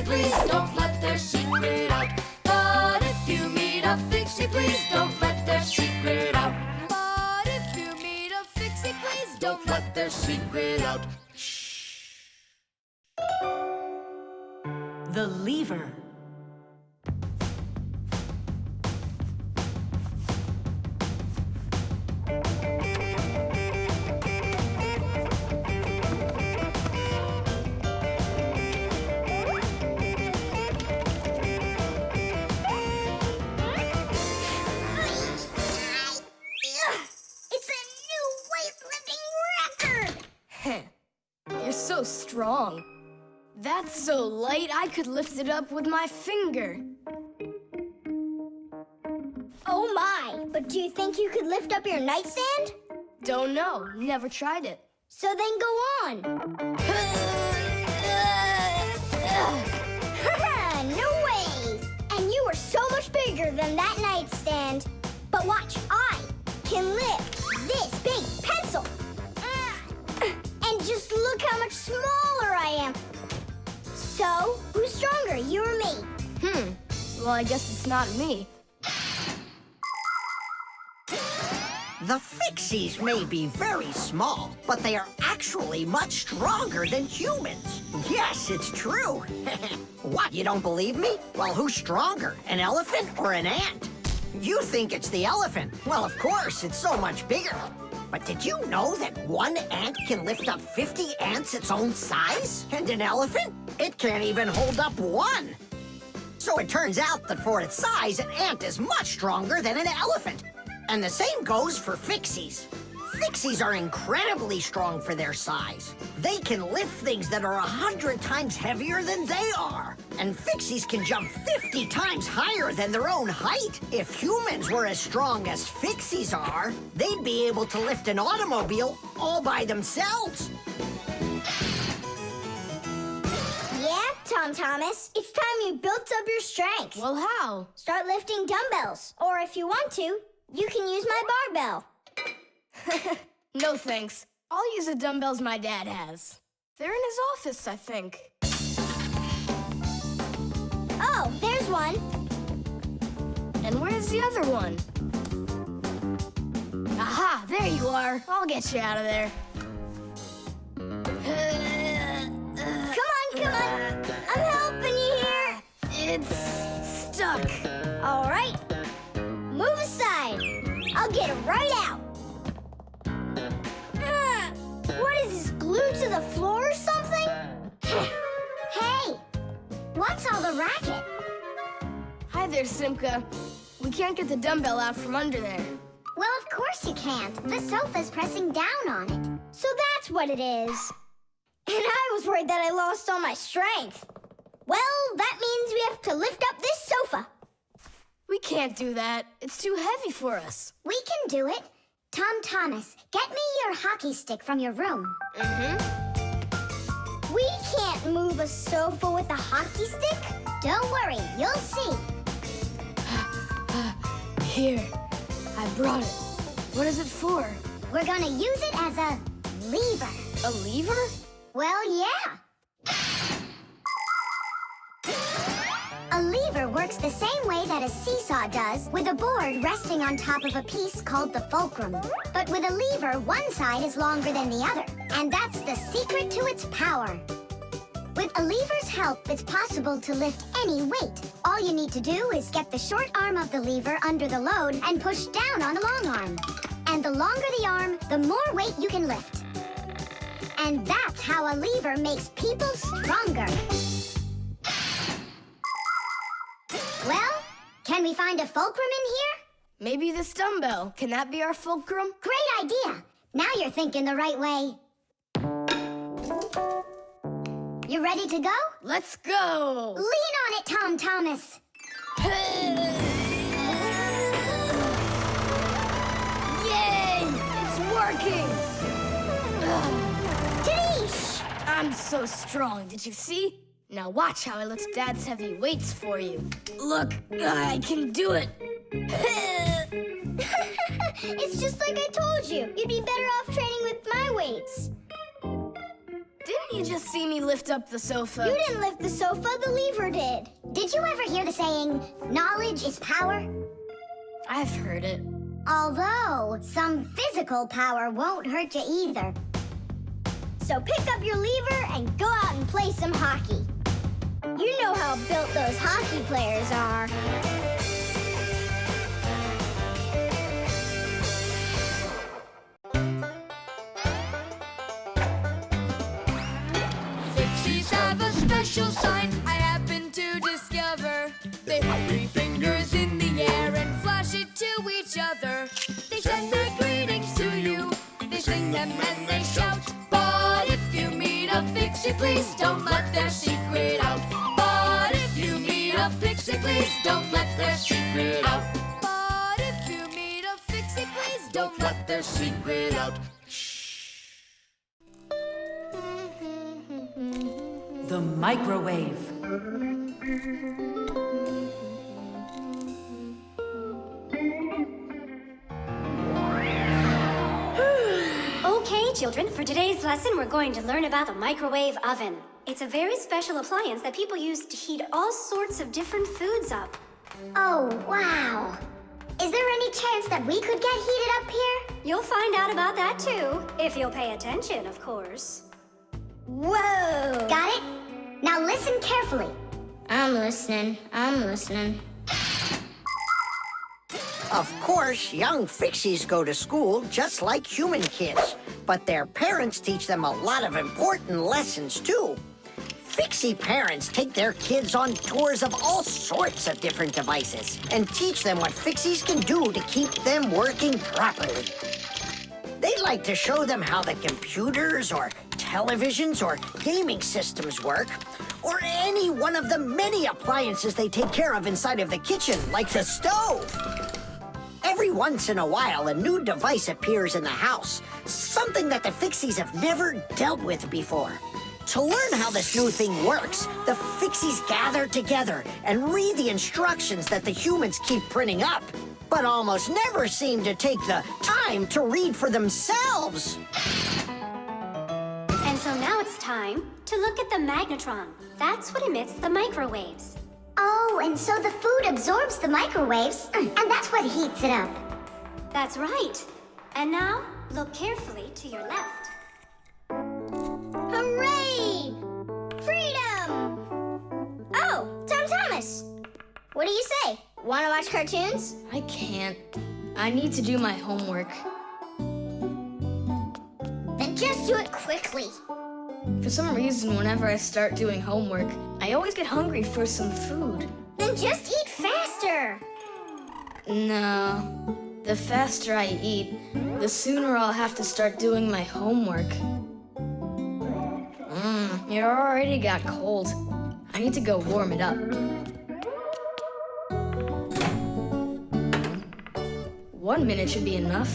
please don't let their secret out. But if you meet a Fixie, please don't let their secret out. But if you meet a Fixie, please don't let their secret out. The lever. You're so strong. That's so light I could lift it up with my finger. Oh my! But do you think you could lift up your nightstand? Don't know. Never tried it. So then go on. No way! And you are so much bigger than that nightstand. But watch, I can lift this big pencil. And just look how much smaller I am. So, who's stronger, you or me? Well, I guess it's not me. The Fixies may be very small, but they are actually much stronger than humans. Yes, it's true. What, you don't believe me? Well, who's stronger, an elephant or an ant? You think it's the elephant. Well, of course, it's so much bigger. But did you know that one ant can lift up 50 ants its own size? And an elephant? It can't even hold up one. So it turns out that for its size, an ant is much stronger than an elephant. And the same goes for Fixies. Fixies are incredibly strong for their size. They can lift things that are 100 times heavier than they are. And Fixies can jump 50 times higher than their own height. If humans were as strong as Fixies are, they'd be able to lift an automobile all by themselves. Yeah, Tom Thomas. It's time you built up your strength. Well, how? Start lifting dumbbells. Or if you want to, you can use my barbell. No thanks. I'll use the dumbbells my dad has. They're in his office, I think. Oh, there's one. And where's the other one? Aha, there you are. I'll get you out of there. Come on. I'm helping you here. It's stuck. All right. Move aside. I'll get it right out. What is this, glued to the floor or something? Hey, what's all the racket? Hi there, Simka. We can't get the dumbbell out from under there. Well, of course you can't. The sofa's pressing down on it. So that's what it is. And I was worried that I lost all my strength. Well, that means we have to lift up this sofa. We can't do that. It's too heavy for us. We can do it. Tom Thomas, get me your hockey stick from your room. We can't move a sofa with a hockey stick. Don't worry, you'll see. Here, I brought it. What is it for? We're gonna use it as a lever. A lever? Well, yeah. A lever works the same way that a seesaw does, with a board resting on top of a piece called the fulcrum. But with a lever, one side is longer than the other, and that's the secret to its power. With a lever's help, it's possible to lift any weight. All you need to do is get the short arm of the lever under the load and push down on the long arm. And the longer the arm, the more weight you can lift. And that's how a lever makes people stronger. Well, can we find a fulcrum in here? Maybe this dumbbell. Can that be our fulcrum? Great idea! Now you're thinking the right way. You ready to go? Let's go! Lean on it, Tom Thomas. Yay! It's working! Tadeish! I'm so strong, did you see? Now watch how I lift Dad's heavy weights for you. Look, I can do it. It's just like I told you. You'd be better off training with my weights. Didn't you just see me lift up the sofa? You didn't lift the sofa, the lever did. Did you ever hear the saying, knowledge is power? I've heard it. Although, some physical power won't hurt you either. So pick up your lever and go out and play some hockey. You know how built those hockey players are. Fixies have a special sign I happen to discover. They hold 3 fingers in the air and flash it to each other. They send their greetings to you, they sing them and they shout. But if you meet a Fixie, please don't let their secret out. But if you meet a Fixie, please don't let their secret out. But if you meet a Fixie, please don't let their secret out. The microwave. Okay, children, for today's lesson, we're going to learn about the microwave oven. It's a very special appliance that people use to heat all sorts of different foods up. Oh, wow. Is there any chance that we could get heated up here? You'll find out about that too, if you'll pay attention, of course. Whoa! Got it? Now listen carefully. I'm listening. Of course, young Fixies go to school just like human kids, but their parents teach them a lot of important lessons, too. Fixie parents take their kids on tours of all sorts of different devices and teach them what Fixies can do to keep them working properly. They like to show them how the computers or televisions or gaming systems work, or any one of the many appliances they take care of inside of the kitchen, like the stove. Every once in a while, a new device appears in the house, something that the Fixies have never dealt with before. To learn how this new thing works, the Fixies gather together and read the instructions that the humans keep printing up, but almost never seem to take the time to read for themselves. And so now it's time to look at the magnetron. That's what emits the microwaves. Oh, and so the food absorbs the microwaves, and that's what heats it up. That's right. And now, look carefully to your left. Hooray! Freedom! Oh, Tom Thomas. What do you say? Want to watch cartoons? I can't. I need to do my homework. Then just do it quickly. For some reason, whenever I start doing homework, I always get hungry for some food. Then just eat faster. No. The faster I eat, the sooner I'll have to start doing my homework. It already got cold. I need to go warm it up. 1 minute should be enough.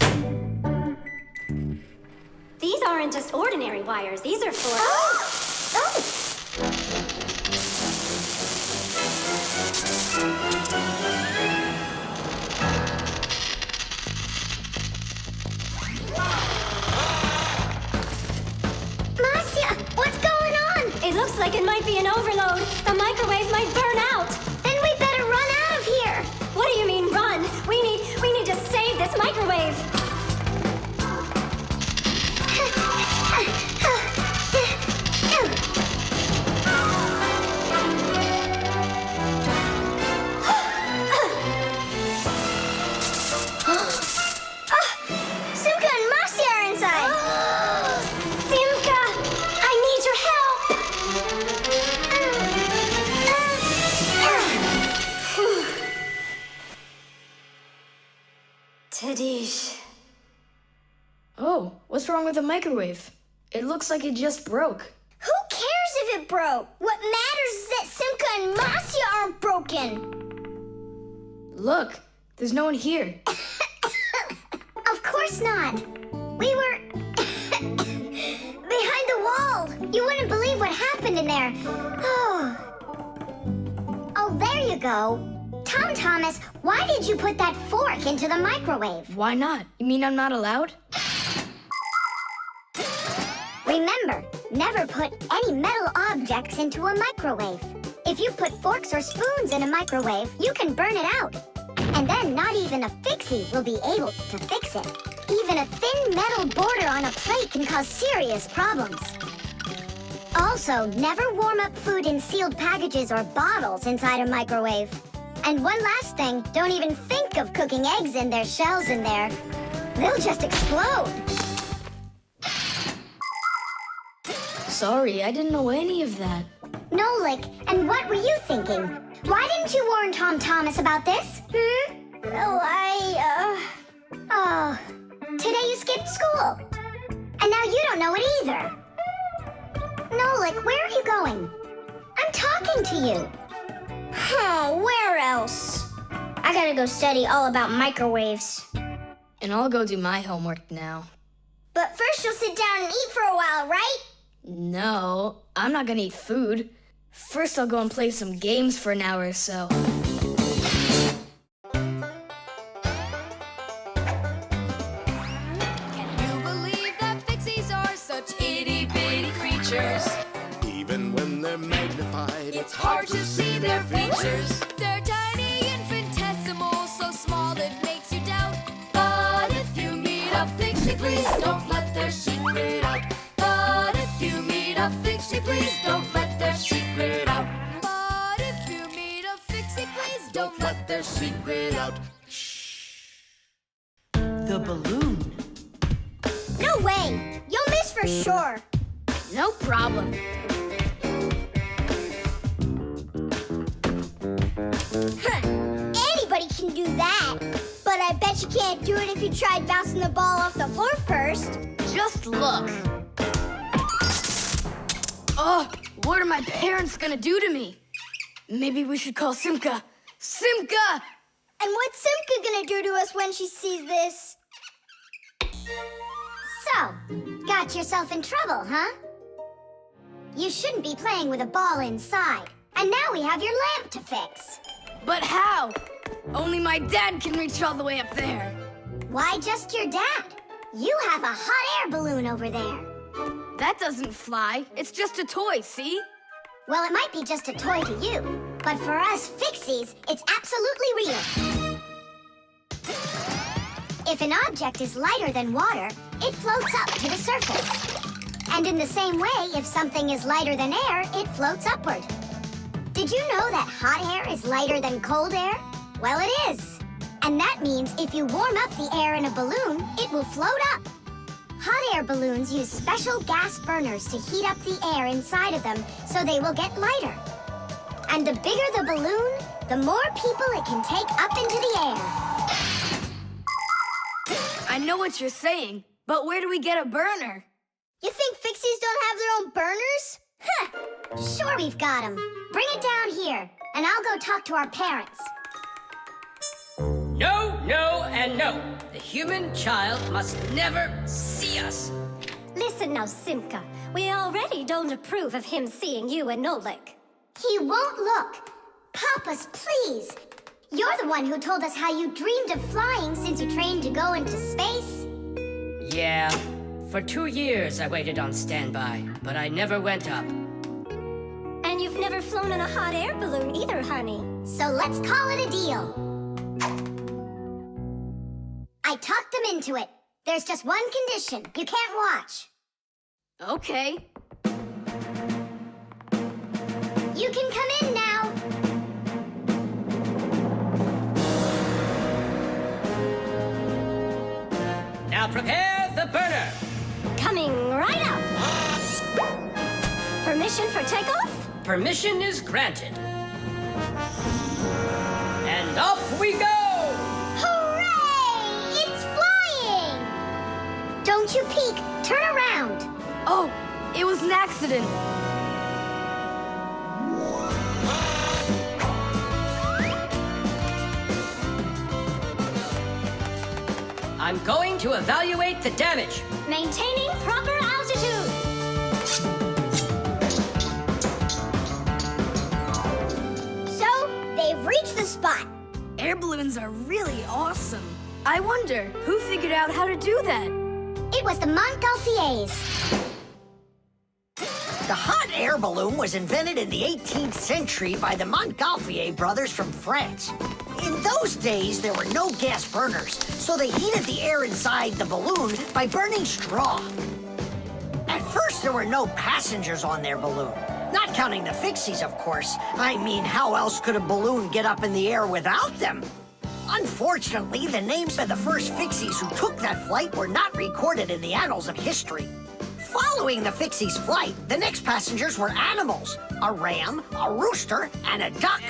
These aren't just ordinary wires. These are for... Masiya, what's going on? It looks like it might be an overload. The microwave might burn out. Then we better run out of here. What do you mean, run? We need to save this microwave. Simka and Masiya are inside. Simka, I need your help. Tadish. Oh, what's wrong with the microwave? It looks like it just broke. Who cares if it broke? What matters is that Simka and Masiya aren't broken. Look, there's no one here. Of course not. We were behind the wall. You wouldn't believe what happened in there. Oh, there you go. Tom Thomas, why did you put that fork into the microwave? Why not? You mean I'm not allowed? Remember, Never put any metal objects into a microwave. If you put forks or spoons in a microwave, you can burn it out. And then not even a Fixie will be able to fix it. Even a thin metal border on a plate can cause serious problems. Also, never warm up food in sealed packages or bottles inside a microwave. And one last thing, don't even think of cooking eggs in their shells in there. They'll just explode. Sorry, I didn't know any of that. Nolik, and what were you thinking? Why didn't you warn Tom Thomas about this? Well, Oh, today you skipped school. And now you don't know it either. Nolik, where are you going? I'm talking to you. where else? I gotta go study all about microwaves. And I'll go do my homework now. But first you'll sit down and eat for a while, right? No, I'm not gonna eat food. First I'll go and play some games for an hour or so. Can you believe that Fixies are such itty-bitty creatures? Even when they're magnified, It's hard to see their features. They're tiny, infinitesimal, so small it makes you doubt. But if you meet a Fixie, please don't let their secret out. But if you meet a Fixie, please don't let their secret out. But if you meet a Fixie, please don't let their secret out. The balloon. No way! You'll miss for sure. No problem. Anybody can do that. But I bet you can't do it if you tried bouncing the ball off the floor first. Just look. Oh, what are my parents gonna do to me? Maybe we should call Simka. Simka! And what's Simka gonna do to us when she sees this? So, got yourself in trouble, huh? You shouldn't be playing with a ball inside. And now we have your lamp to fix. But how? Only my dad can reach all the way up there. Why just your dad? You have a hot air balloon over there. That doesn't fly. It's just a toy, see? Well, it might be just a toy to you, but for us Fixies, it's absolutely real. If an object is lighter than water, it floats up to the surface. And in the same way, if something is lighter than air, it floats upward. Did you know that hot air is lighter than cold air? Well, it is. And that means if you warm up the air in a balloon, it will float up. Hot air balloons use special gas burners to heat up the air inside of them so they will get lighter. And the bigger the balloon, the more people it can take up into the air. I know what you're saying, but where do we get a burner? You think Fixies don't have their own burners? Huh! Sure we've got them. Bring it down here, and I'll go talk to our parents. No, no, and no. The human child must never see us. Listen now, Simka. We already don't approve of him seeing you and Nolik. He won't look. Papus, please. You're the one who told us how you dreamed of flying since you trained to go into space. Yeah, for 2 years I waited on standby, but I never went up. And you've never flown in a hot air balloon either, honey. So let's call it a deal. I talked them into it. There's just one condition. You can't watch. Okay. You can come in now. Now prepare the burner. Coming right up. Permission for takeoff? Permission is granted. And off we go! Hooray! It's flying! Don't you peek. Turn around. Oh, it was an accident. I'm going to evaluate the damage. Maintaining proper altitude. So, they've reached the spot. Air balloons are really awesome. I wonder, who figured out how to do that? It was the Montgolfiers. balloon was invented in the 18th century by the Montgolfier brothers from France. In those days, there were no gas burners, so they heated the air inside the balloon by burning straw. At first, there were no passengers on their balloon. Not counting the Fixies, of course. I mean, how else could a balloon get up in the air without them? Unfortunately, the names of the first Fixies who took that flight were not recorded in the annals of history. Following the Fixies' flight, the next passengers were animals: a ram, a rooster, and a duck.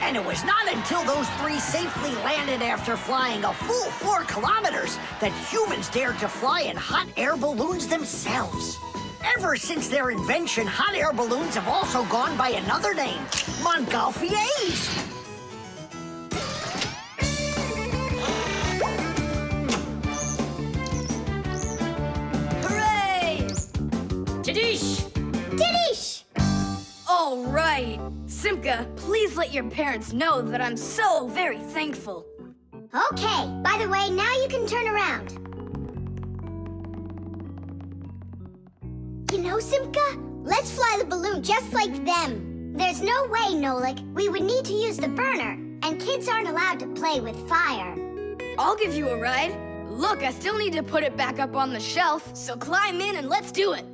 And it was not until those three safely landed after flying a full 4 kilometers that humans dared to fly in hot air balloons themselves. Ever since their invention, hot air balloons have also gone by another name: Montgolfiers. Hooray! Tadish! Didish! All right. Simka, please let your parents know that I'm so very thankful. Okay, by the way, now you can turn around. You know, Simka, let's fly the balloon just like them. There's no way, Nolik. We would need to use the burner, and kids aren't allowed to play with fire. I'll give you a ride. Look, I still need to put it back up on the shelf, so climb in and let's do it.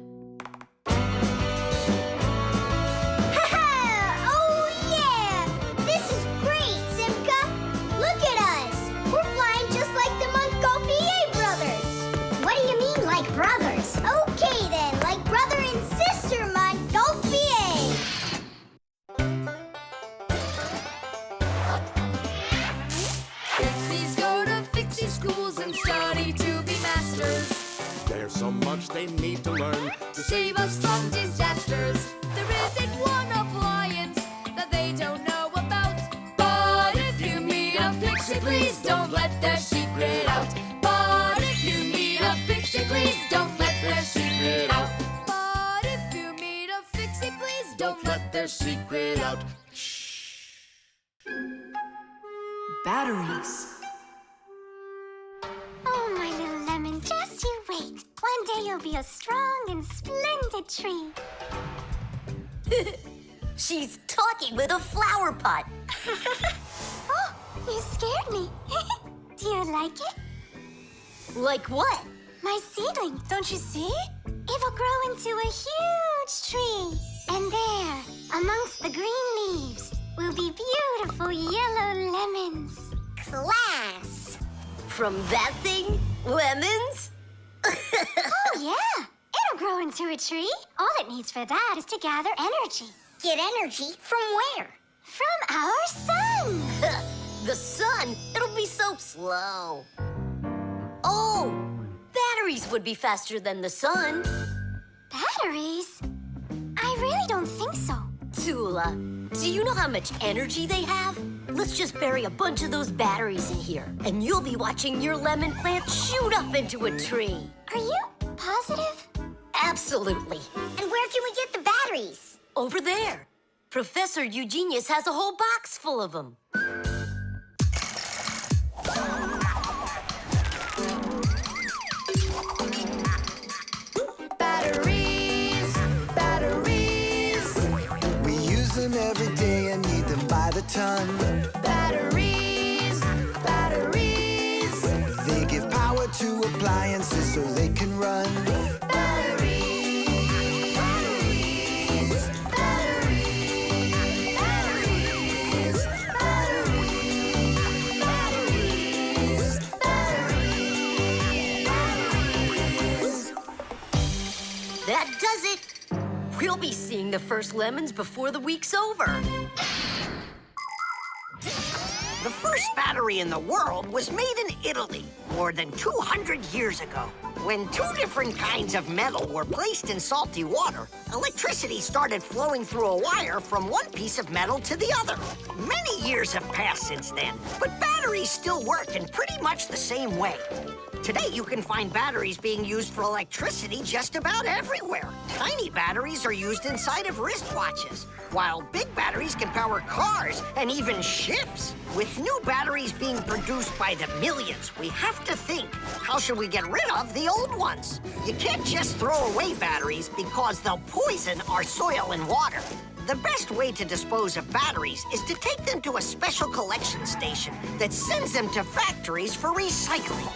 Brothers. Okay then, like brother and sister Montgolfier. Fixies go to Fixie schools and study to be masters. There's so much they need to learn To save us from disasters. There isn't one appliance that they don't know about. But if you meet a Fixie, please don't let their secret out. But if you meet a Fixie, please don't let their secret out. But if you meet a Fixie, please don't let their secret out. Batteries. Oh, my little lemon, just you wait. One day you'll be a strong and splendid tree. She's talking with a flower pot. Oh, you scared me. Do you like it? Like what? My seedling, don't you see? It will grow into a huge tree. And there, amongst the green leaves, will be beautiful yellow lemons. Class! From that thing? Lemons? Oh, yeah. It'll grow into a tree. All it needs for that is to gather energy. Get energy from where? From our sun. The sun? It'll be so slow. Oh, batteries would be faster than the sun. Batteries? I really don't think so. Tula, do you know how much energy they have? Let's just bury a bunch of those batteries in here, and you'll be watching your lemon plant shoot up into a tree. Are you positive? Absolutely. And where can we get the batteries? Over there. Professor Eugenius has a whole box full of them. Batteries, batteries. We use them every day and need them by the ton. Batteries, batteries. They give power to appliances so they can run. Batteries, batteries, batteries, batteries, batteries, batteries. That does it. We'll be seeing the first lemons before the week's over. The first battery in the world was made in Italy more than 200 years ago. When 2 different kinds of metal were placed in salty water, electricity started flowing through a wire from one piece of metal to the other. Many years have passed since then, but batteries still work in pretty much the same way. Today, you can find batteries being used for electricity just about everywhere. Tiny batteries are used inside of wristwatches, while big batteries can power cars and even ships. With new batteries being produced by the millions, we have to think, how should we get rid of the old ones? You can't just throw away batteries because they'll poison our soil and water. The best way to dispose of batteries is to take them to a special collection station that sends them to factories for recycling.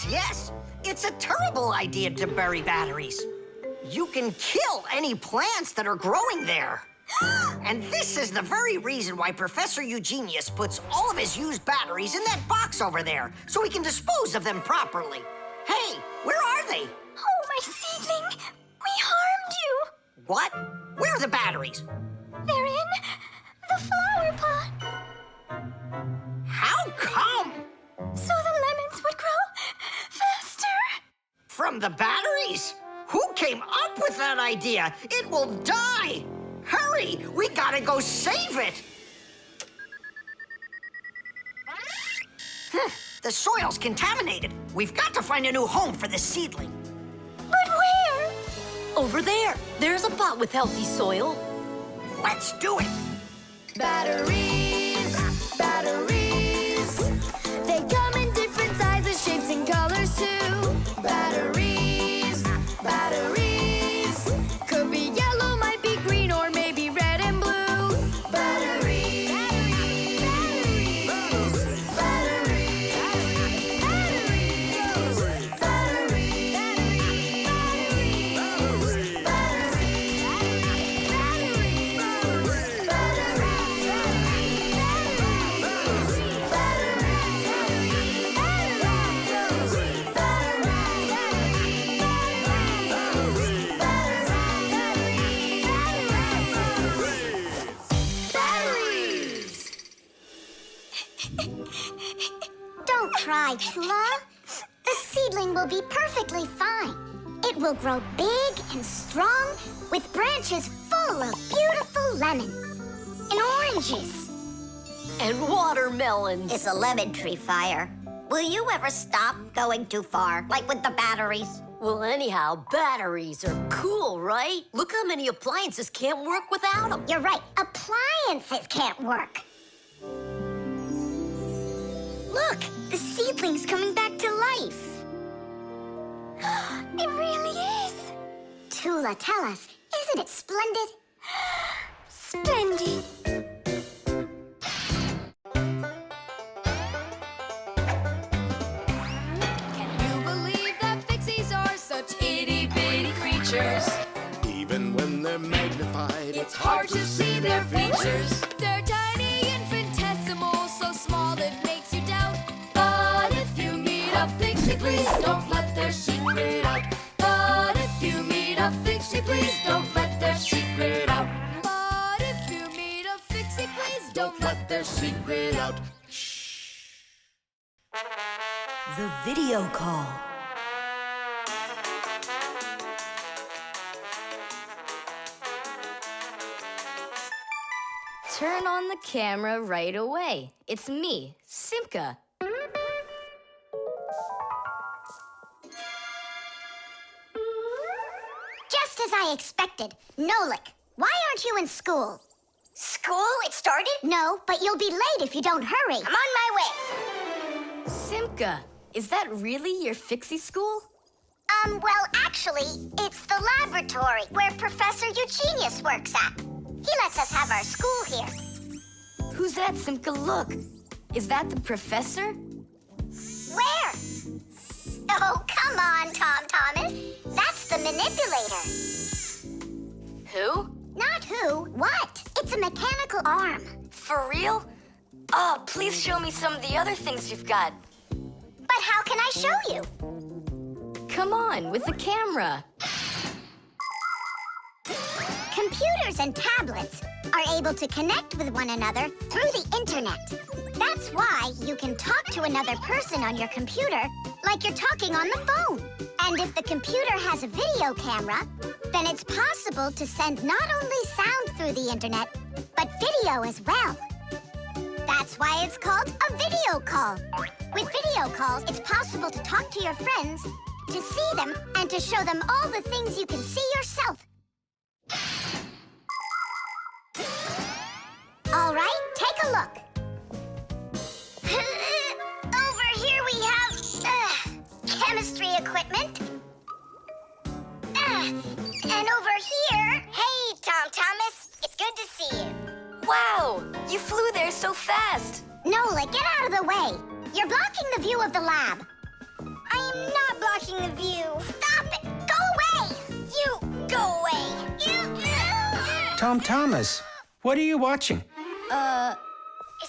Yes, it's a terrible idea to bury batteries. You can kill any plants that are growing there. And this is the very reason why Professor Eugenius puts all of his used batteries in that box over there, so he can dispose of them properly. Hey, where are they? Oh, my seedling! We harmed you! What? Where are the batteries? They're in the flower pot. How come? So the lemons would grow faster. From the batteries? Who came up with that idea? It will die! Hurry! We gotta go save it! The soil's contaminated. We've got to find a new home for the seedling. But where? Over there. There's a pot with healthy soil. Let's do it! Batteries, batteries. They come in different sizes, shapes, and colors too. Batteries, batteries. Could be yellow, might be green, or maybe red and blue. Batteries, batteries, batteries, batteries, Don't cry, Tula. The seedling will be perfectly fine. It will grow big and strong with branches full of beautiful lemons and oranges. And watermelons. It's a lemon tree fire. Will you ever stop going too far, like with the batteries? Well, anyhow, batteries are cool, right? Look how many appliances can't work without them. You're right. Appliances can't work. Look, the seedling's coming back to life. It really is. Tula, tell us, isn't it splendid? Splendid. Can you believe that Fixies are such itty-bitty creatures? Even when they're magnified, It's hard to see their features. They're tiny, infinitesimal, so small it makes you doubt. But if you meet a Fixie, please don't let their secret out. But if you meet a Fixie, please don't let their secret out. But if you meet a Fixie, please don't let their secret out. The video call. Turn on the camera right away. It's me, Simka. Just as I expected. Nolik, why aren't you in school? School? It started? No, but you'll be late if you don't hurry. I'm on my way. Simka, is that really your Fixie school? Well, actually, it's the laboratory where Professor Eugenius works at. He lets us have our school here. Who's that, Simka? Look. Is that the professor? Where? Oh, come on, Tom Thomas. That's the manipulator. Who? Not who, what? It's a mechanical arm. For real? Oh, please show me some of the other things you've got. But how can I show you? Come on, with the camera. Computers and tablets are able to connect with one another through the internet. That's why you can talk to another person on your computer like you're talking on the phone. And if the computer has a video camera, then it's possible to send not only sound through the internet, but video as well. That's That's why it's called a video call. With video calls, it's possible to talk to your friends, to see them, and to show them all the things you can see yourself. All right, take a look. Over here we have chemistry equipment. And over here... Hey, Tom Thomas. It's good to see you. Wow, you flew there so fast. Nolik, get out of the way. You're blocking the view of the lab. I am not blocking the view. Stop it! Go away! You, go away! Tom Thomas, what are you watching? Is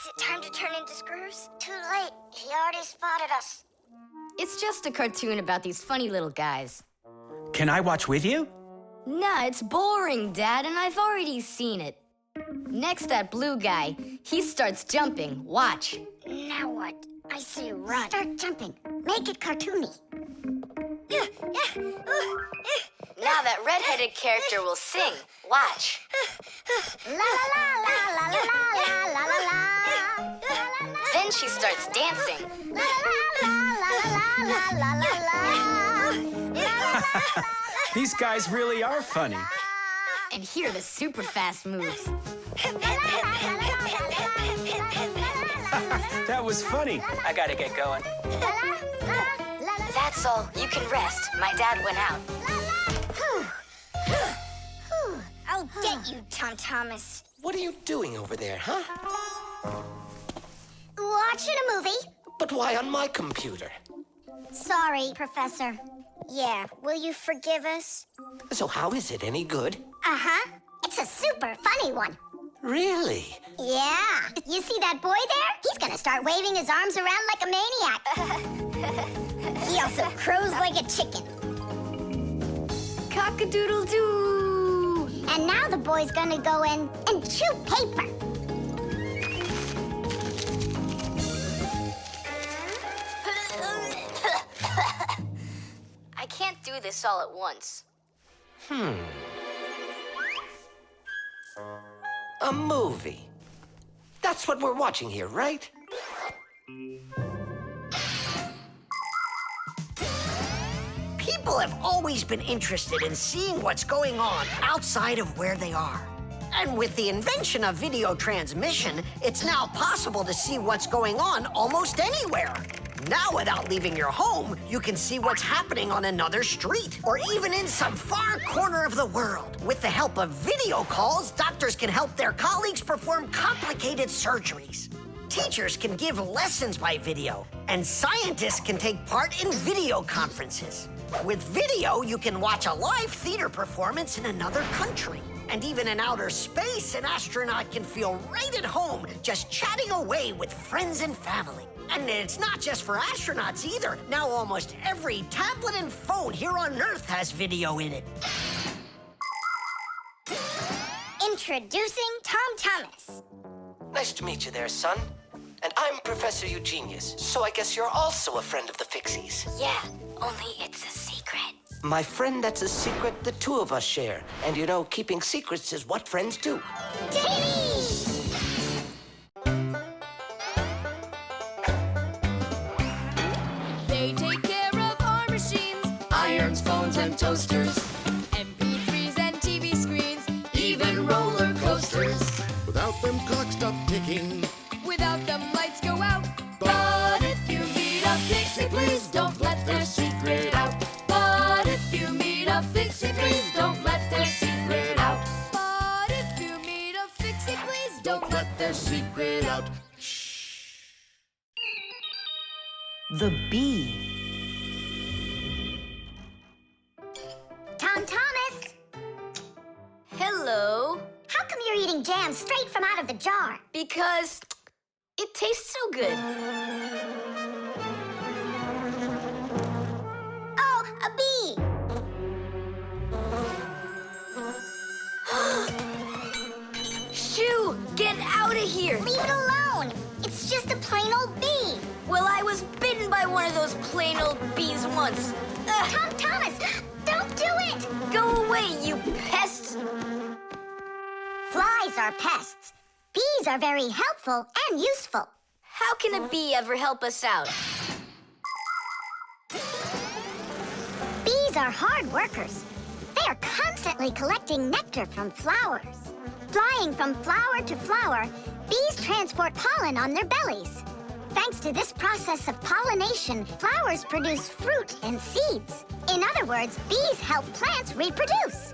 it time to turn into screws? Too late. He already spotted us. It's just a cartoon about these funny little guys. Can I watch with you? Nah, it's boring, Dad, and I've already seen it. Next, that blue guy, he starts jumping. Watch. Now what? I say run. Start jumping. Make it cartoony. Now that red-headed character will sing. Watch. La la la la la la la la la la. Then she starts dancing. La la la la la la la la. These guys really are funny. And here are the super fast moves. That was funny. I gotta get going. That's all. You can rest. My dad went out. I'll get you, Tom Thomas. What are you doing over there, huh? Watching a movie. But why on my computer? Sorry, Professor. Yeah, will you forgive us? So how is it? Any good? Uh-huh. It's a super funny one. Really? Yeah. You see that boy there? He's gonna start waving his arms around like a maniac. He also crows like a chicken. Cock-a-doodle-doo! And now the boy's gonna go in and chew paper. I can't do this all at once. A movie. That's what we're watching here, right? People have always been interested in seeing what's going on outside of where they are. And with the invention of video transmission, it's now possible to see what's going on almost anywhere. Now, without leaving your home, you can see what's happening on another street or even in some far corner of the world. With the help of video calls, doctors can help their colleagues perform complicated surgeries. Teachers can give lessons by video, and scientists can take part in video conferences. With video, you can watch a live theater performance in another country. And even in outer space, an astronaut can feel right at home just chatting away with friends and family. And it's not just for astronauts either. Now almost every tablet and phone here on Earth has video in it. Introducing Tom Thomas. Nice to meet you there, son. And I'm Professor Eugenius, so I guess you're also a friend of the Fixies. Yeah, only it's a secret. My friend, that's a secret the two of us share. And you know, keeping secrets is what friends do. They take care of our machines, irons, phones, and toasters, MP3s and TV screens, even roller coasters. Without them, clocks stop ticking. Without them, lights go out. But if you meet a Fixie, please don't let their secret out. But if you meet a Fixie, please don't let their secret out. But if you meet a Fixie, please don't let their secret out. The bee. Tom Thomas, Hello. how come you're eating jam straight from out of the jar? Because it tastes so good. Oh, a bee! Shoo! Get out of here! Leave it alone! It's just a plain old bee! Well, I was bitten by one of those plain old bees once. Tom Thomas, don't do it! Go away, you pest! Flies are pests. Bees are very helpful and useful. How can a bee ever help us out? Bees are hard workers. They are constantly collecting nectar from flowers. Flying from flower to flower, bees transport pollen on their bellies. Thanks to this process of pollination, flowers produce fruit and seeds. In other words, bees help plants reproduce.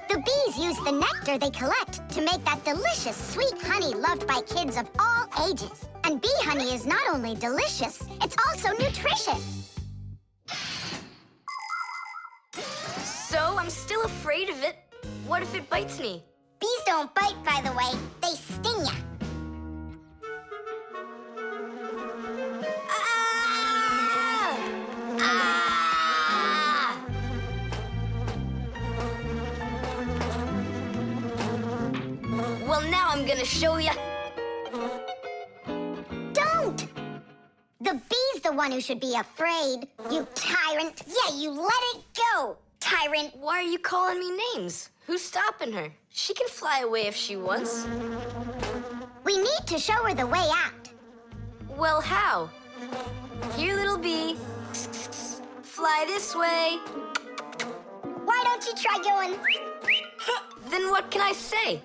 The bees use the nectar they collect to make that delicious sweet honey loved by kids of all ages. And bee honey is not only delicious, it's also nutritious. So I'm still afraid of it. What if it bites me? Bees don't bite, by the way. They sting ya. Ah! Ah! Well, now I'm gonna show ya. Don't! The bee's the one who should be afraid, you tyrant. Yeah, you let it go, tyrant. Why are you calling me names? Who's stopping her? She can fly away if she wants. We need to show her the way out. Well, how? Here, little bee. Fly this way. Why don't you try going? Then what can I say?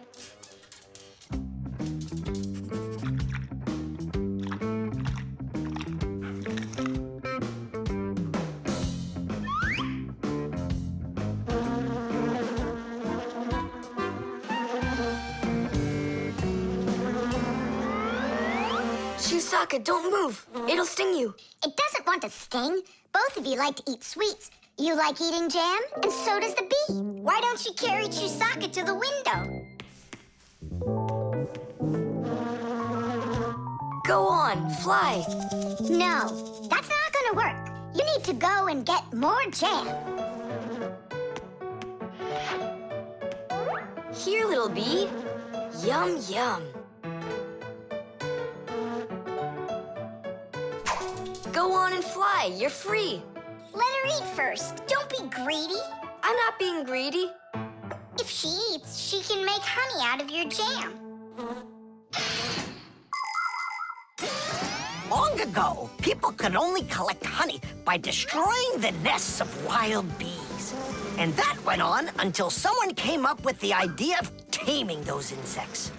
Chisaka, don't move. It'll sting you. It doesn't want to sting. Both of you like to eat sweets. You like eating jam, and so does the bee. Why don't you carry Chisaka to the window? Go on, fly. No, that's not gonna work. You need to go and get more jam. Here, little bee. Yum, yum. Go on and fly. You're free. Let her eat first. Don't be greedy. I'm not being greedy. If she eats, she can make honey out of your jam. Long ago, people could only collect honey by destroying the nests of wild bees. And that went on until someone came up with the idea of taming those insects.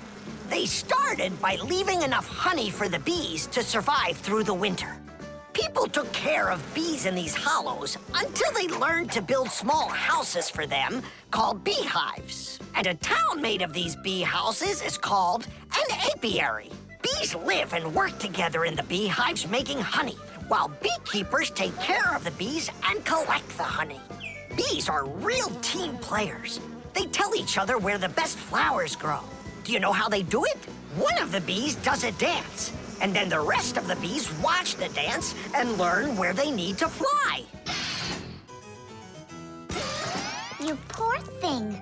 They started by leaving enough honey for the bees to survive through the winter. People took care of bees in these hollows until they learned to build small houses for them called beehives. And a town made of these bee houses is called an apiary. Bees live and work together in the beehives making honey, while beekeepers take care of the bees and collect the honey. Bees are real team players. They tell each other where the best flowers grow. Do you know how they do it? One of the bees does a dance, and then the rest of the bees watch the dance and learn where they need to fly. You poor thing.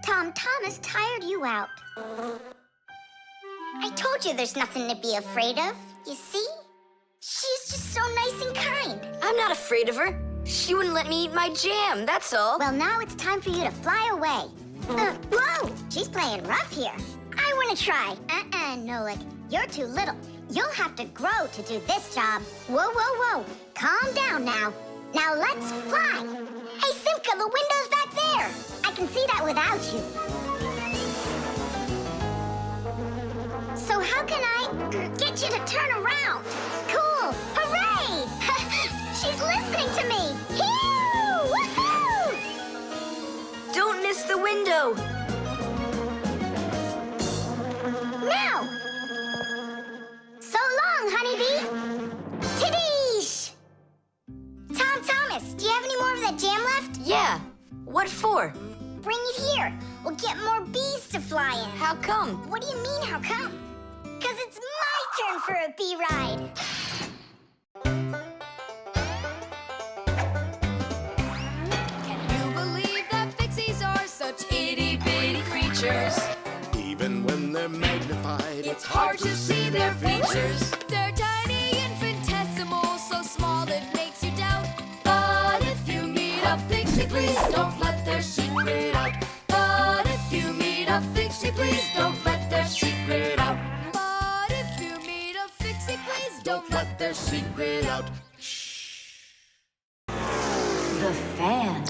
Tom Thomas tired you out. I told you there's nothing to be afraid of. You see? She's just so nice and kind. I'm not afraid of her. She wouldn't let me eat my jam, that's all. Well, now it's time for you to fly away. Whoa! She's playing rough here. I want to try. Nolik. You're too little. You'll have to grow to do this job. Whoa, whoa, whoa. Calm down now. Now let's fly. Hey, Simka, the window's back there. I can see that without you. So how can I get you to turn around? Cool! Hooray! She's listening to me! Phew! Woohoo! Don't miss the window! Now! So long, honeybee! Tidish! Tom Thomas, do you have any more of that jam left? Yeah. What for? Bring it here. We'll get more bees to fly in. How come? What do you mean, how come? Because it's my turn for a bee ride. Can you believe that Fixies are such itty-bitty creatures? Even when they're magnified, It's hard to see their features. They're tiny, infinitesimal, so small it makes you doubt. But if you meet a Fixie, please don't let their secret out. But if you meet a Fixie, please don't let their secret out. their secret out. The fan.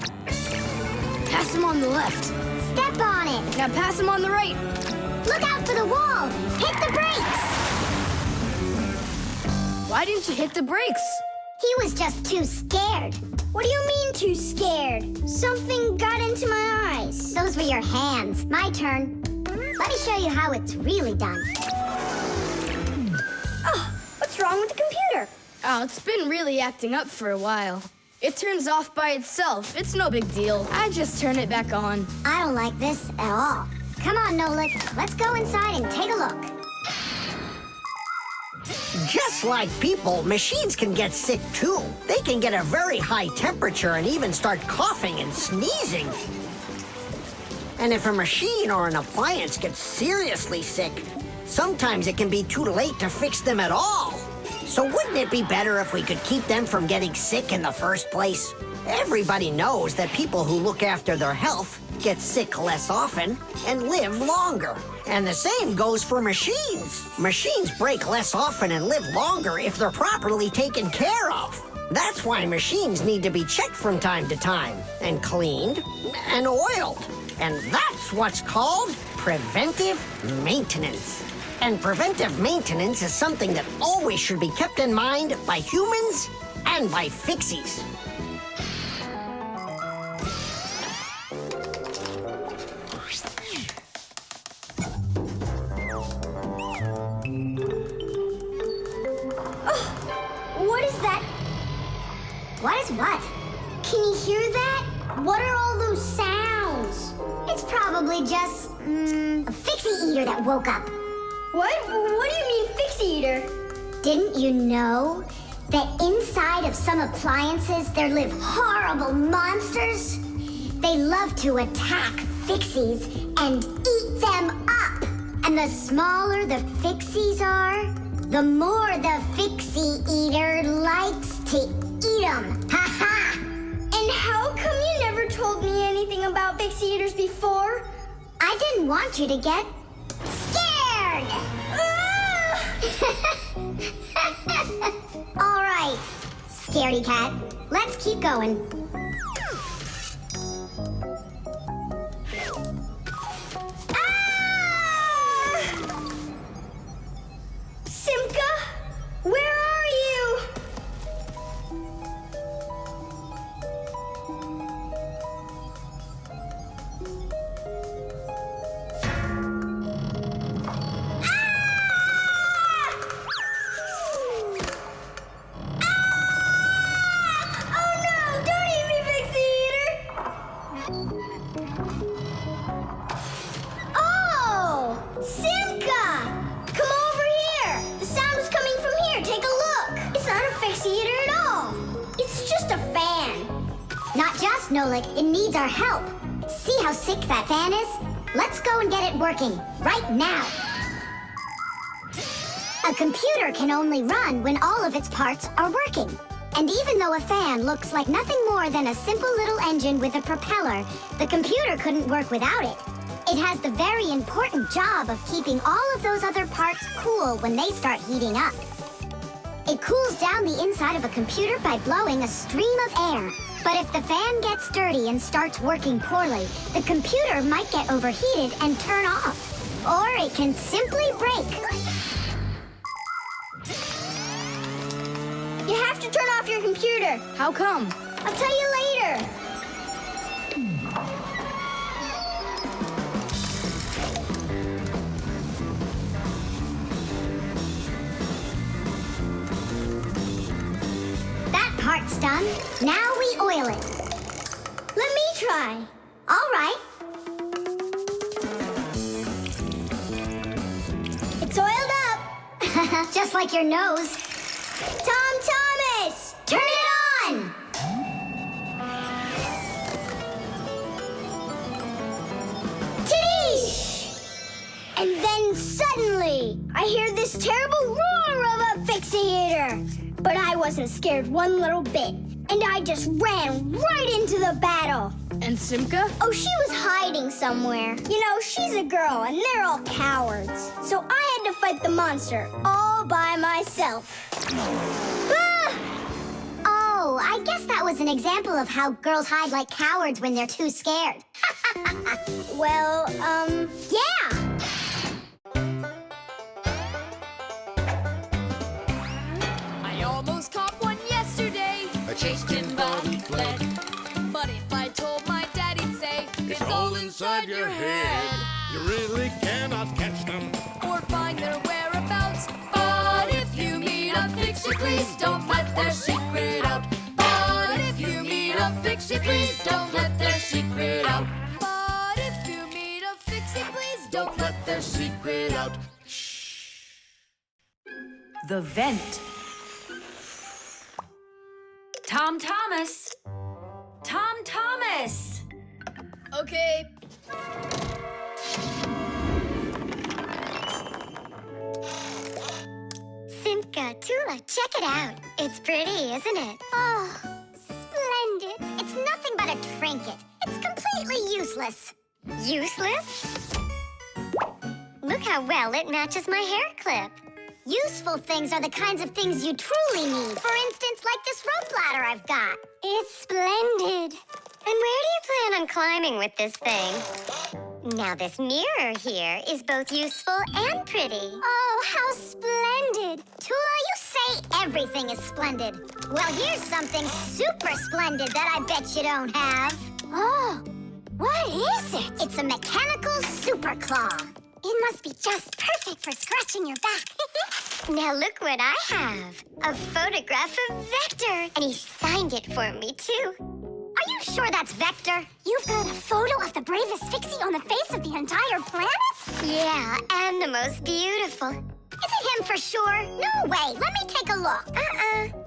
Pass him on the left. Step on it. Now pass him on the right. Look out for the wall. Hit the brakes. Why didn't you hit the brakes? He was just too scared. What do you mean too scared? Something got into my eyes. Those were your hands. My turn. Let me show you how it's really done. Oh, what's wrong with the computer? Oh, it's been really acting up for a while. It turns off by itself. It's no big deal. I just turn it back on. I don't like this at all. Come on, Nolik. Let's go inside and take a look. Just like people, machines can get sick too. They can get a very high temperature and even start coughing and sneezing. And if a machine or an appliance gets seriously sick, sometimes it can be too late to fix them at all. So wouldn't it be better if we could keep them from getting sick in the first place? Everybody knows that people who look after their health get sick less often and live longer. And the same goes for machines. Machines break less often and live longer if they're properly taken care of. That's why machines need to be checked from time to time and cleaned and oiled. And that's what's called preventive maintenance. And preventive maintenance is something that always should be kept in mind by humans and by Fixies. What is that? What is what? Can you hear that? What are all those sounds? It's probably just, a Fixie eater that woke up. What? What do you mean, Fixie eater? Didn't you know that inside of some appliances there live horrible monsters? They love to attack Fixies and eat them up. And the smaller the Fixies are, the more the Fixie eater likes to eat them. Ha ha! And how come you never told me anything about Fixie eaters before? I didn't want you to get scared! All right, scaredy cat, let's keep going. Simka, where are you? Oh no, don't eat me, Fixie eater! Oh, Simka! Come over here! The sound is coming from here. Take a look. It's not a Fixie eater at all. It's just a fan. Not just, Nolik, it needs our help. See how sick that fan is? Let's go and get it working, right now. A computer can only run when all of its parts are working. And even though a fan looks like nothing more than a simple little engine with a propeller, the computer couldn't work without it. It has the very important job of keeping all of those other parts cool when they start heating up. It cools down the inside of a computer by blowing a stream of air. But if the fan gets dirty and starts working poorly, the computer might get overheated and turn off. Or it can simply break. You have to turn off your computer. How come? I'll tell you later. That part's done. Now we oil it. Let me try. All right. It's oiled up. Just like your nose. Tom Thomas! Turn it on! Tidish! And then suddenly, I hear this terrible roar of a Fixie eater. But I wasn't scared one little bit. And I just ran right into the battle. And Simka? Oh, she was hiding somewhere. You know, she's a girl and they're all cowards. So I had to fight the monster all by myself. Ah! Oh, I guess that was an example of how girls hide like cowards when they're too scared. Well, yeah. I almost caught one yesterday. I chased him, but he fled. But if I told my dad, he'd say, It's all inside your head. You really cannot catch them. Or find their whereabouts. But if you meet a Fixie, please don't let their secret out. But if you meet a Fixie, please don't let their secret out. But if you meet a Fixie, please don't let their secret out. The vent. Tom Thomas! Tom Thomas! Okay. Simka, Tula, check it out. It's pretty, isn't it? Oh, splendid. It's nothing but a trinket. It's completely useless. Useless? Look how well it matches my hair clip. Useful things are the kinds of things you truly need. For instance, like this rope ladder I've got. It's splendid. And where do you plan on climbing with this thing? Now this mirror here is both useful and pretty. Oh, how splendid. Tula, you say everything is splendid. Well, here's something super splendid that I bet you don't have. Oh, what is it? It's a mechanical super claw. It must be just perfect for scratching your back. Now look what I have. A photograph of Vector. And he signed it for me, too. Are you sure that's Vector? You've got a photo of the bravest Fixie on the face of the entire planet? Yeah, and the most beautiful. Is it him for sure? No way. Let me take a look.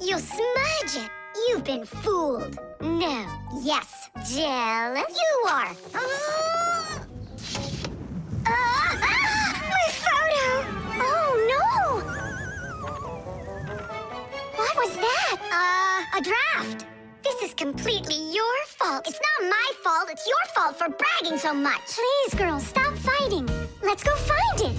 You'll smudge it. You've been fooled. No. Yes. Jealous? You are. My photo! Oh, no! What was that? A draft. This is completely your fault. It's not my fault. It's your fault for bragging so much. Please, girls, stop fighting. Let's go find it.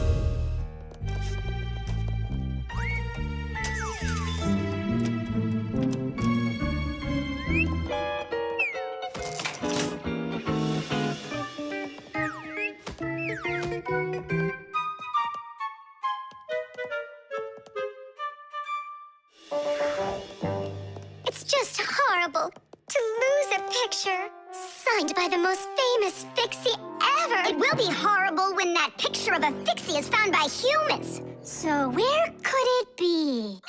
It's just horrible to lose a picture signed by the most famous Fixie ever. It will be horrible when that picture of a Fixie is found by humans. So where could it be?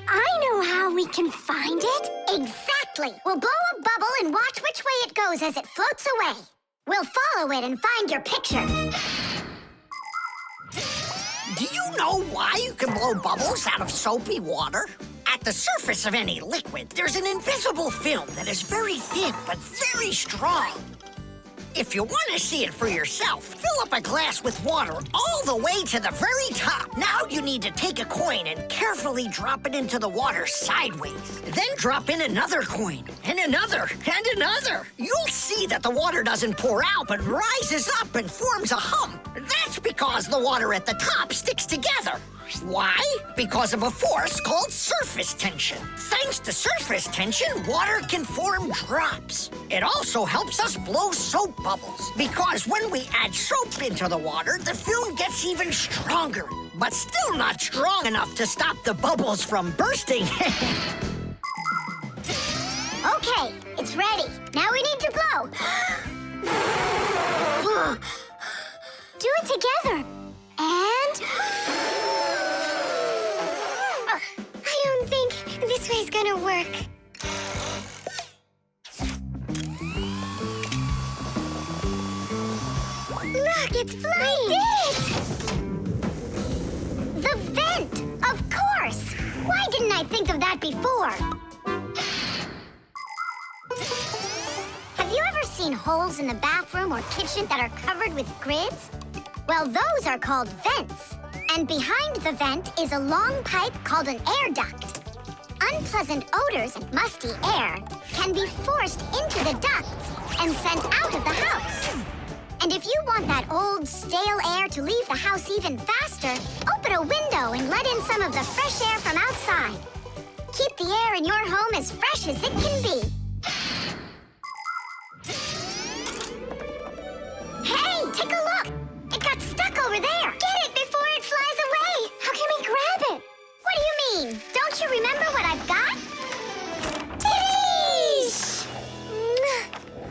I know how we can find it. Exactly. We'll blow a bubble and watch which way it goes as it floats away. We'll follow it and find your picture. Do you know why you can blow bubbles out of soapy water? At the surface of any liquid, there's an invisible film that is very thin but very strong. If you want to see it for yourself, fill up a glass with water all the way to the very top. Now you need to take a coin and carefully drop it into the water sideways. Then drop in another coin, and another, and another. You'll see that the water doesn't pour out, but rises up and forms a hump. That's because the water at the top sticks together. Why? Because of a force called surface tension. Thanks to surface tension, water can form drops. It also helps us blow soap bubbles, because when we add soap into the water, the film gets even stronger, but still not strong enough to stop the bubbles from bursting. Okay, it's ready. Now we need to blow. Do it together. And... I don't think this way's gonna work. Look, it's flying! We did it! The vent! Of course! Why didn't I think of that before? Have you ever seen holes in the bathroom or kitchen that are covered with grids? Well, those are called vents. And behind the vent is a long pipe called an air duct. Unpleasant odors and musty air can be forced into the ducts and sent out of the house. And if you want that old, stale air to leave the house even faster, open a window and let in some of the fresh air from outside. Keep the air in your home as fresh as it can be. Hey, take a look! It got stuck over there! Get it before it flies away! How can we grab it? What do you mean? Don't you remember what I've got? Tish!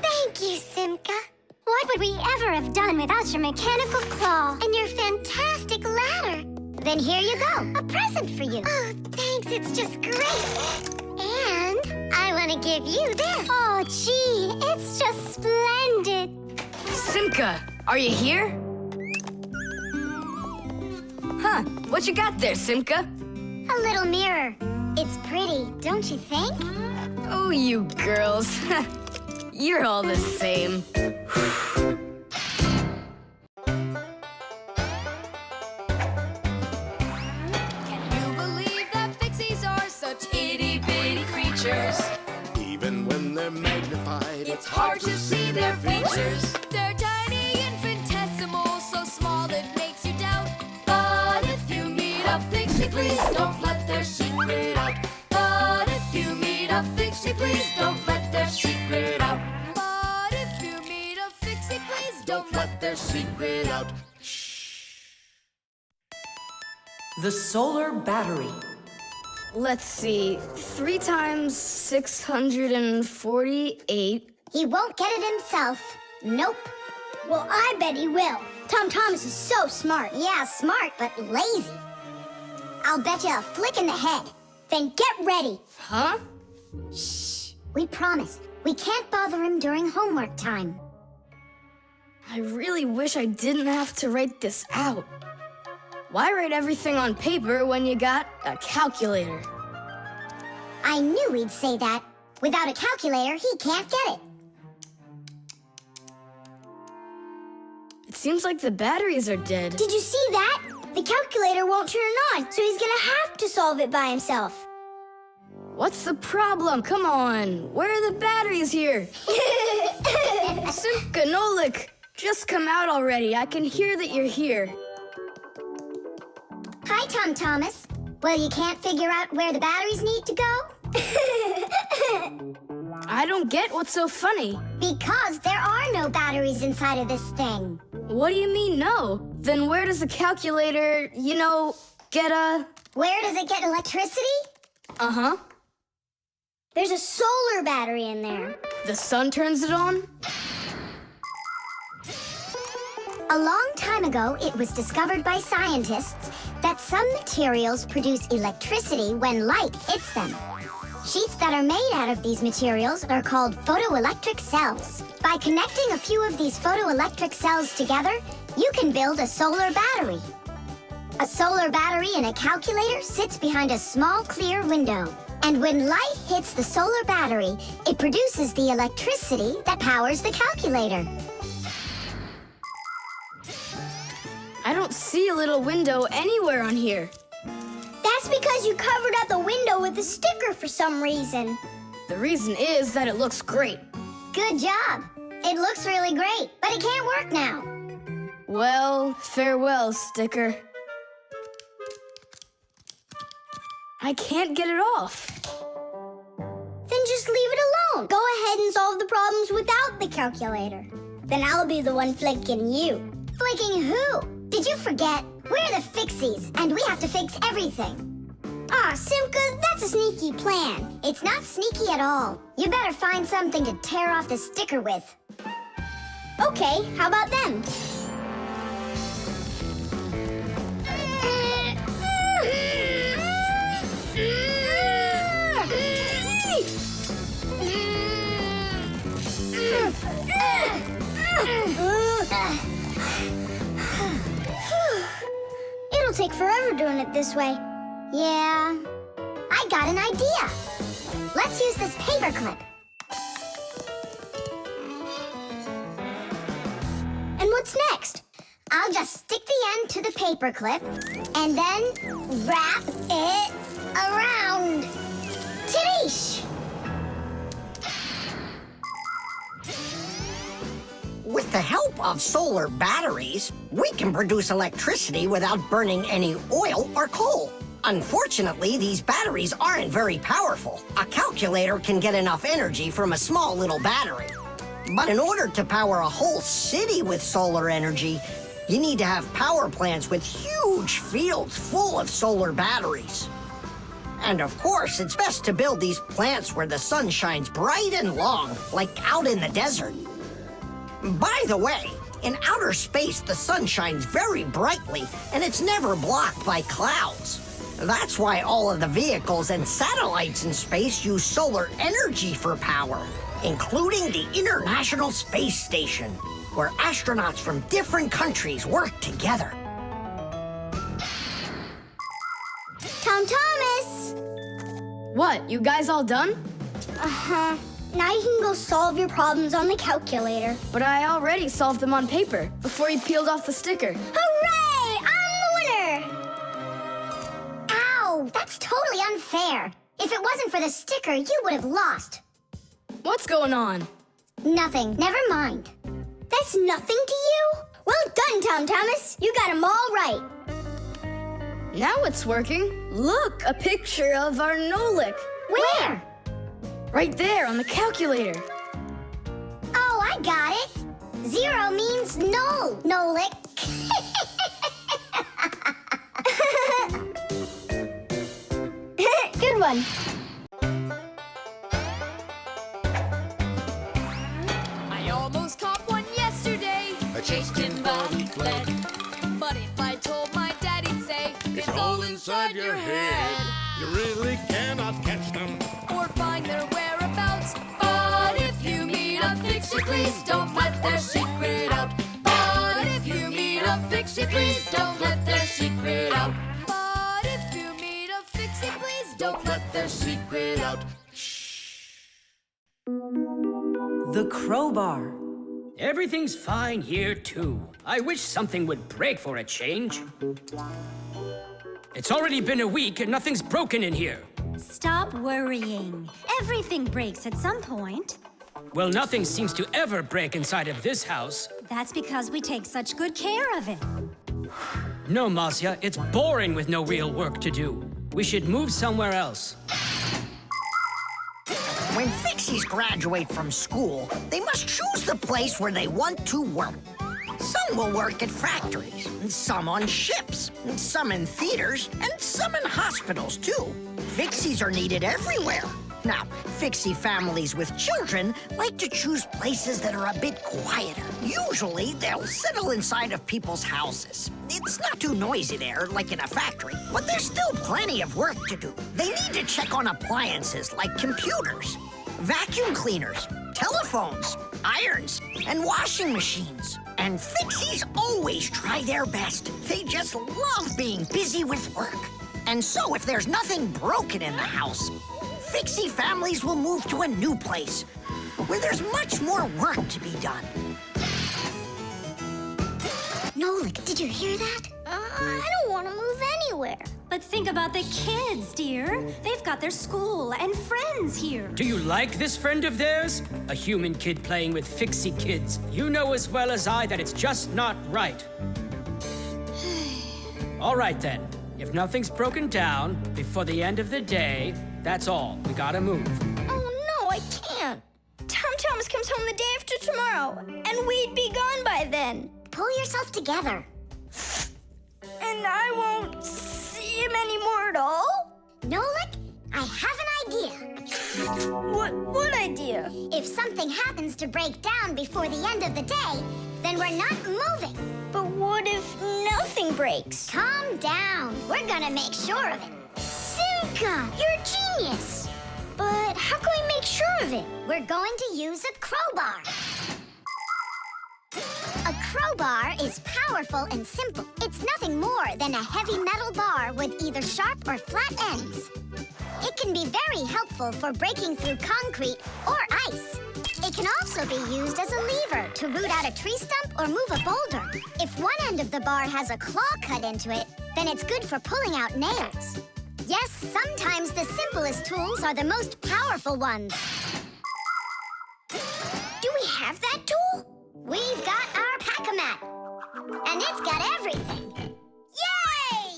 Thank you, Simka. What would we ever have done without your mechanical claw and your fantastic ladder? Then here you go, a present for you. Oh, thanks, it's just great. And I want to give you this. Oh, gee, it's just splendid. Simka, are you here? Huh, what you got there, Simka? A little mirror. It's pretty, don't you think? Oh, you girls. You're all the same. Can you believe that Fixies are such itty-bitty creatures? Even when they're magnified, It's hard to see their features. They're tiny, infinitesimal, so small it makes you doubt. But if you meet a Fixie, please don't let their secret out. But if you meet a Fixie, please don't let their secret out. But if you meet a Fixie, please don't let their secret out. The solar battery. Let's see, 3 times 648. He won't get it himself. Nope. Well, I bet he will. Tom Thomas is so smart. Yeah, smart, but lazy. I'll bet you a flick in the head. Then get ready. Huh? Shh. We promise. We can't bother him during homework time. I really wish I didn't have to write this out. Why write everything on paper when you got a calculator? I knew he'd say that. Without a calculator, he can't get it. It seems like the batteries are dead. Did you see that? The calculator won't turn on, so he's gonna have to solve it by himself. What's the problem? Come on. Where are the batteries here? Simka, Nolik, just come out already. I can hear that you're here. Hi, Tom Thomas. Well, you can't figure out where the batteries need to go? I don't get what's so funny. Because there are no batteries inside of this thing. What do you mean, no? Then where does the calculator, get a... Where does it get electricity? Uh-huh. There's a solar battery in there. The sun turns it on? A long time ago, it was discovered by scientists that some materials produce electricity when light hits them. Sheets that are made out of these materials are called photoelectric cells. By connecting a few of these photoelectric cells together, you can build a solar battery. A solar battery in a calculator sits behind a small clear window. And when light hits the solar battery, it produces the electricity that powers the calculator. I don't see a little window anywhere on here. That's because you covered up the window with a sticker for some reason. The reason is that it looks great. Good job. It looks really great, but it can't work now. Well, farewell, sticker. I can't get it off. Then just leave it alone. Go ahead and solve the problems without the calculator. Then I'll be the one flicking you. Flicking who? Did you forget? We're the Fixies, and we have to fix everything. Ah, Simka, that's a sneaky plan. It's not sneaky at all. You better find something to tear off the sticker with. Okay, how about them? It'll take forever doing it this way. Yeah, I got an idea. Let's use this paper clip. And what's next? I'll just stick the end to the paper clip and then wrap it around. Tidish! With the help of solar batteries, we can produce electricity without burning any oil or coal. Unfortunately, these batteries aren't very powerful. A calculator can get enough energy from a small little battery. But in order to power a whole city with solar energy, you need to have power plants with huge fields full of solar batteries. And of course, it's best to build these plants where the sun shines bright and long, like out in the desert. By the way, in outer space, the sun shines very brightly, and it's never blocked by clouds. That's why all of the vehicles and satellites in space use solar energy for power, including the International Space Station, where astronauts from different countries work together. Tom Thomas! What, you guys all done? Uh-huh. Now you can go solve your problems on the calculator. But I already solved them on paper before you peeled off the sticker. Hooray! I'm the winner! Ow, that's totally unfair. If it wasn't for the sticker, you would have lost. What's going on? Nothing. Never mind. That's nothing to you? Well done, Tom Thomas. You got them all right. Now it's working. Look, a picture of our Nolik. Where? Right there on the calculator. Oh, I got it. 0 means no, Nolik. Good one. I almost caught one yesterday. I chased him, but he fled. But if I told my dad, he'd say, It's all inside your head. You really cannot catch them. Or find their whereabouts. But if you meet a Fixie, please don't let their secret out. But if you meet a Fixie, please don't let their secret out. But if you meet a Fixie, please don't let their secret out. The crowbar. Everything's fine here, too. I wish something would break for a change. It's already been a week and nothing's broken in here. Stop worrying. Everything breaks at some point. Well, nothing seems to ever break inside of this house. That's because we take such good care of it. No, Masiya, it's boring with no real work to do. We should move somewhere else. When Fixies graduate from school, they must choose the place where they want to work. Some will work at factories, and some on ships, and some in theaters, and some in hospitals, too. Fixies are needed everywhere. Now, Fixie families with children like to choose places that are a bit quieter. Usually, they'll settle inside of people's houses. It's not too noisy there, like in a factory, but there's still plenty of work to do. They need to check on appliances like computers, vacuum cleaners, telephones, irons, and washing machines. And Fixies always try their best. They just love being busy with work. And so if there's nothing broken in the house, Fixie families will move to a new place where there's much more work to be done. Nolik, did you hear that? I don't want to move anywhere. But think about the kids, dear. They've got their school and friends here. Do you like this friend of theirs? A human kid playing with Fixie kids. You know as well as I that it's just not right. All right, then. If nothing's broken down before the end of the day, that's all. We gotta move. Oh, no, I can't. Tom Thomas comes home the day after tomorrow, and we'd be gone by then. Pull yourself together. And I won't see him anymore at all? Nolik, I have an idea. What idea? If something happens to break down before the end of the day, then we're not moving. But what if nothing breaks? Calm down. We're gonna make sure of it. Simka, you're a genius. But how can we make sure of it? We're going to use a crowbar. A crowbar is powerful and simple. It's nothing more than a heavy metal bar with either sharp or flat ends. It can be very helpful for breaking through concrete or ice. It can also be used as a lever to root out a tree stump or move a boulder. If one end of the bar has a claw cut into it, then it's good for pulling out nails. Yes, sometimes the simplest tools are the most powerful ones. Do we have that tool? We've got And it's got everything. Yay!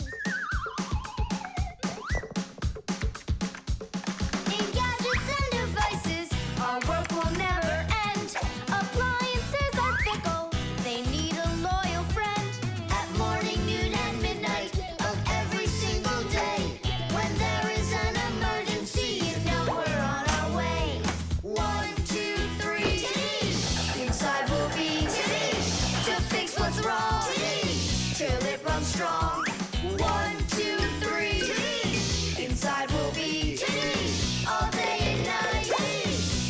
In gadgets and devices, our work will never end. Appliances are fickle, they need a loyal friend. At morning, noon, and midnight of every single day. When there is an emergency, you know we're on our way. 1, 2, 3. Inside will be to fix what's wrong, till it runs strong. 1, 2, 3. Inside will be all day and night.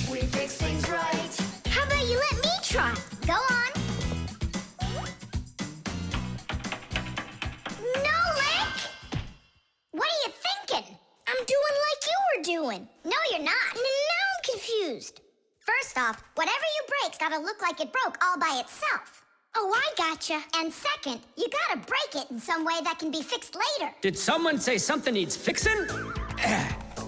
We fix things right. How about you let me try? Go on. Nolik! What are you thinking? I'm doing like you were doing. No, you're not. Now I'm confused. First off, whatever you break's gotta look like it broke all by itself. Oh, I gotcha. And second, you gotta break it in some way that can be fixed later. Did someone say something needs fixing?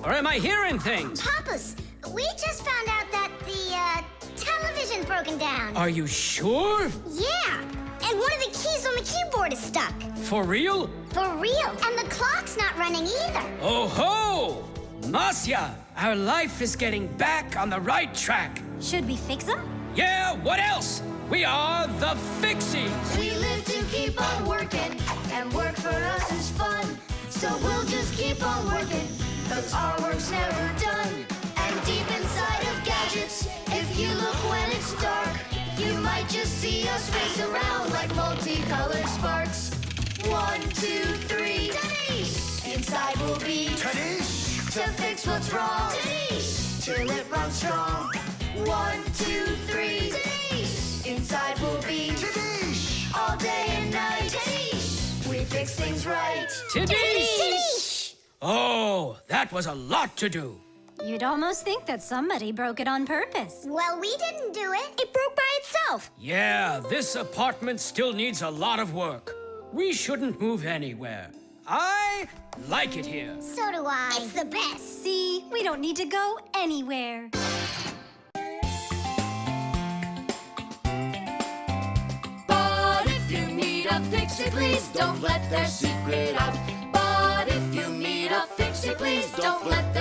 Or am I hearing things? Papus, we just found out that the television's broken down. Are you sure? Yeah, and one of the keys on the keyboard is stuck. For real? For real. And the clock's not running either. Oh ho! Masiya, our life is getting back on the right track. Should we fix them? Yeah, what else? We are the Fixies! We live to keep on working, and work for us is fun. So we'll just keep on working, 'cause our work's never done. And deep inside of gadgets, if you look when it's dark, you might just see us race around like multicolored sparks. 1, 2, 3. Inside will be to fix what's wrong, till it runs strong. 1, 2, 3. Inside will be all day and night. We fix things right. Tidish! Oh, that was a lot to do. You'd almost think that somebody broke it on purpose. Well, we didn't do it. It broke by itself. Yeah, this apartment still needs a lot of work. We shouldn't move anywhere. I like it here. So do I. It's the best. See, we don't need to go anywhere. But if you meet a Fixie, please don't let their secret out. But if you meet a Fixie, please don't let